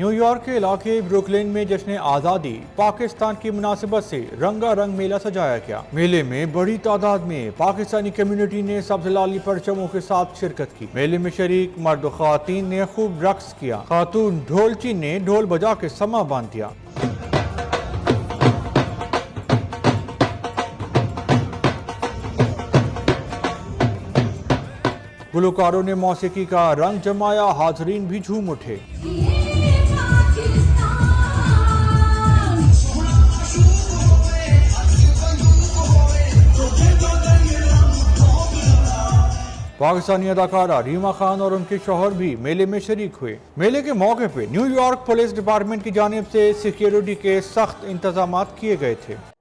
New York के इलाके Brooklyn में जश्न आज़ादी पाकिस्तान की मुनासिबत से रंगारंग मेला सजाया गया। मेले में बड़ी तादाद में पाकिस्तानी कम्युनिटी ने सब्ज़लाली परचमों के साथ शिरकत की। मेले में शरीक मर्द और ख़वातीन ने खूब रक्स किया। खातून ढोलची ने ढोल बजा के समा बांध दिया। गुलकारों ने मौसीकी का रंग जमाया, हाज़रीन भी झूम उठे। पाकिस्तानी अदाकारा रीमा खान और उनके शौहर भी मेले में शरीक हुए। मेले के मौके पे न्यूयॉर्क पुलिस डिपार्टमेंट की जानिब से सिक्योरिटी के सख्त इंतजाम किए गए थे।